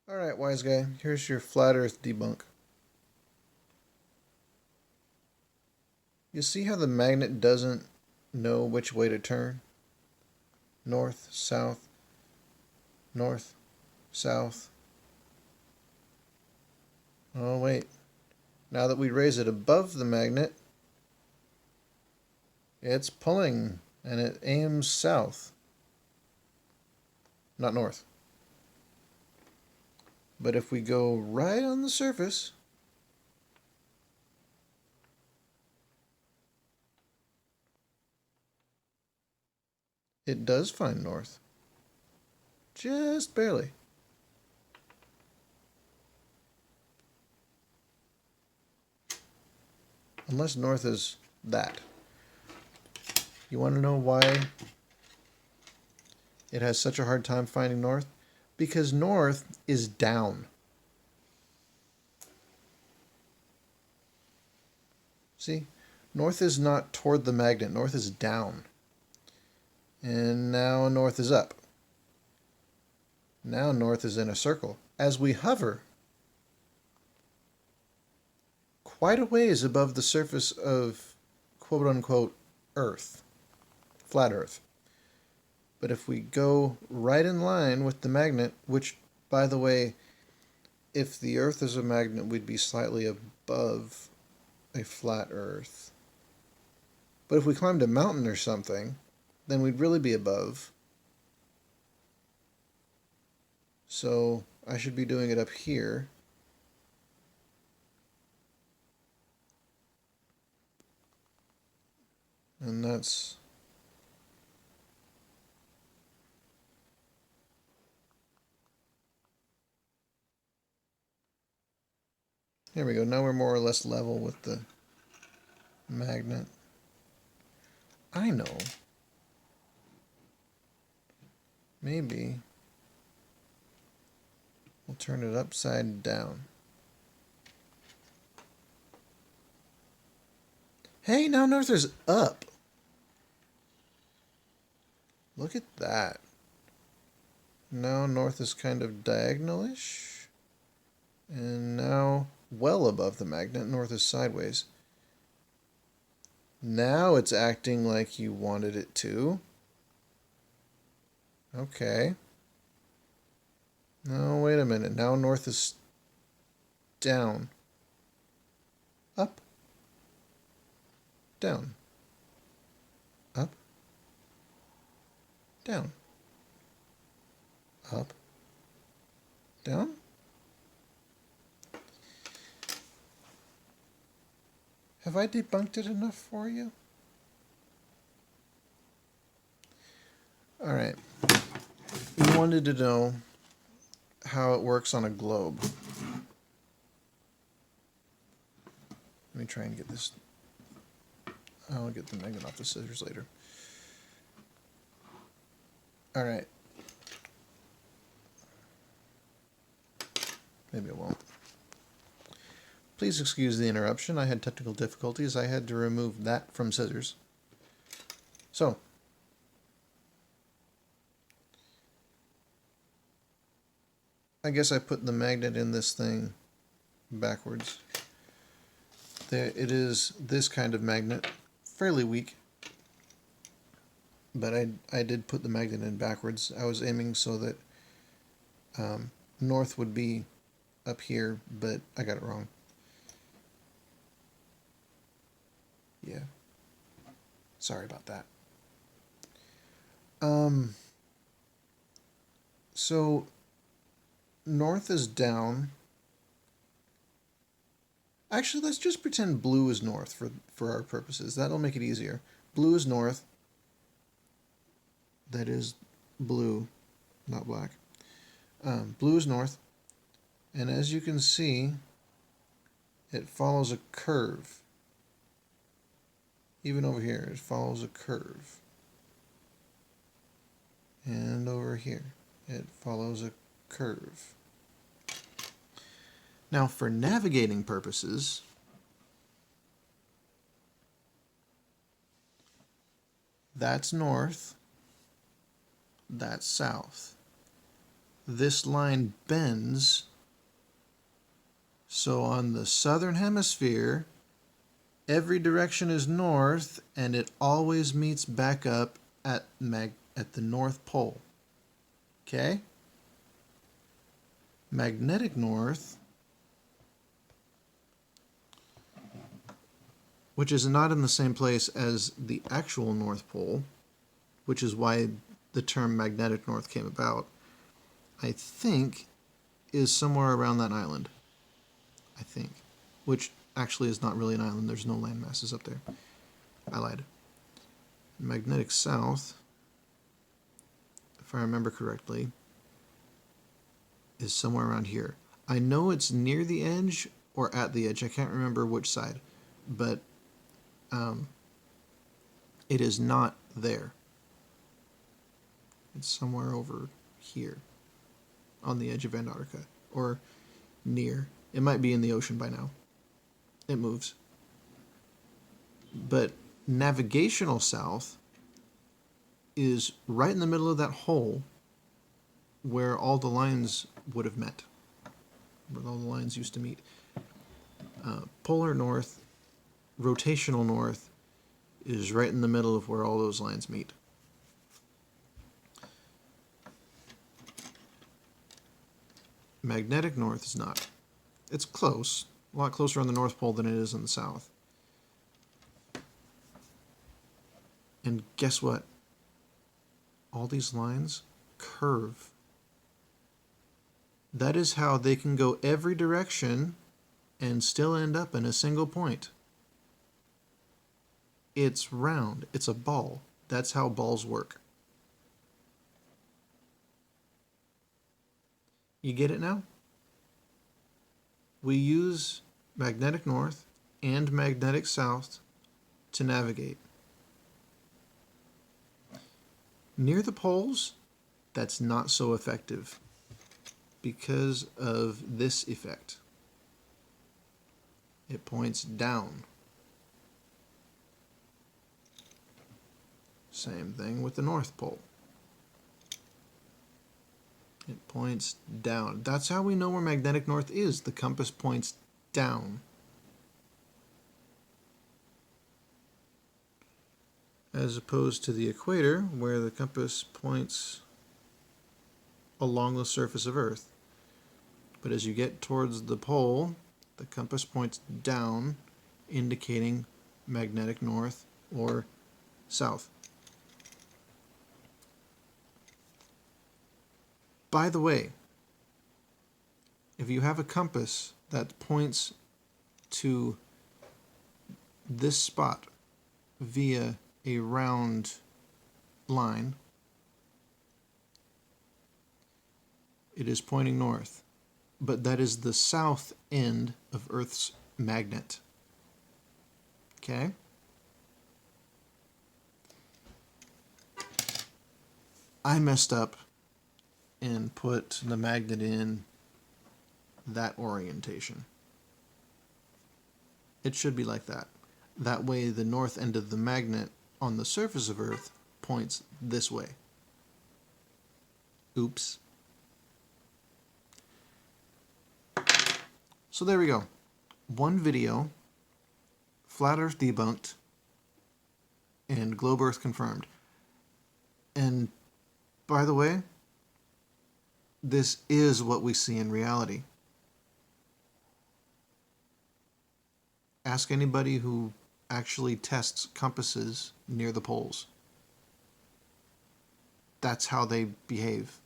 Alright, wise guy, here's your flat earth debunk. You see how the magnet doesn't know which way to turn? North, south, north, south. Oh, wait. Now that we raise it above the magnet, it's pulling and it aims south, not north. But if we go right on the surface, it does find north. Just barely. Unless north is that. You want to know why it has such a hard time finding north? Because north is down. See? North is not toward the magnet. North is down. And now north is up. Now north is in a circle. As we hover quite a ways above the surface of quote-unquote Earth, flat Earth. But if we go right in line with the magnet, which, by the way, if the Earth is a magnet, we'd be slightly above a flat Earth. But if we climbed a mountain or something, then we'd really be above. So I should be doing it up here. And that's... There we go. Now we're more or less level with the magnet. I know. Maybe we'll turn it upside down. Hey, now north is up. Look at that. Now north is kind of diagonalish. And now well above the magnet, north is sideways. Now it's acting like you wanted it to. Okay. No, wait a minute. Now north is down. Up. Down. Up. Down. Up. Down. Have I debunked it enough for you? Alright. You wanted to know how it works on a globe. Let me try and get this. I'll get the magnet off the scissors later. Alright. Maybe I won't. Please excuse the interruption. I had technical difficulties. I had to remove that from scissors. So, I guess I put the magnet in this thing backwards. There, it is this kind of magnet, fairly weak, but I did put the magnet in backwards. I was aiming so that north would be up here, but I got it wrong. Yeah. Sorry about that. So north is down. Actually, let's just pretend blue is north for our purposes. That'll make it easier. Blue is north. That is blue, not black. Blue is north. And as you can see, it follows a curve. Even over here, it follows a curve. And over here, it follows a curve. Now, for navigating purposes, that's north, that's south. this line bends. So on the southern hemisphere, every direction is north, and it always meets back up at the North Pole. Okay? Magnetic north, which is not in the same place as the actual North Pole, which is why the term magnetic north came about, I think is somewhere around that island. I think. Which actually is not really an island. There's no land masses up there. I lied. Magnetic south, if I remember correctly, is somewhere around here. I know it's near the edge or at the edge. I can't remember which side. But it is not there. It's somewhere over here on the edge of Antarctica, or near. It might be in the ocean by now. It moves. But navigational south is right in the middle of that hole where all the lines would have met, where all the lines used to meet. Polar north, rotational north, is right in the middle of where all those lines meet. Magnetic north is not. It's close, a lot closer on the North Pole than it is in the south. And guess what? All these lines curve. That is how they can go every direction and still end up in a single point. It's round. It's a ball. That's how balls work. You get it now? We use magnetic north and magnetic south to navigate. Near the poles, that's not so effective because of this effect. It points down. Same thing with the North Pole. It points down. That's how we know where magnetic north is. The compass points down. As opposed to the equator, where the compass points along the surface of Earth. But as you get towards the pole, the compass points down, indicating magnetic north or south. By the way, if you have a compass that points to this spot via a round line, it is pointing north, but that is the south end of Earth's magnet. Okay? I messed up and put the magnet in that orientation. It should be like that. That way the north end of the magnet on the surface of Earth points this way. Oops. So there we go. One video, Flat Earth debunked, and Globe Earth confirmed. And by the way, this is what we see in reality. Ask anybody who actually tests compasses near the poles. That's how they behave.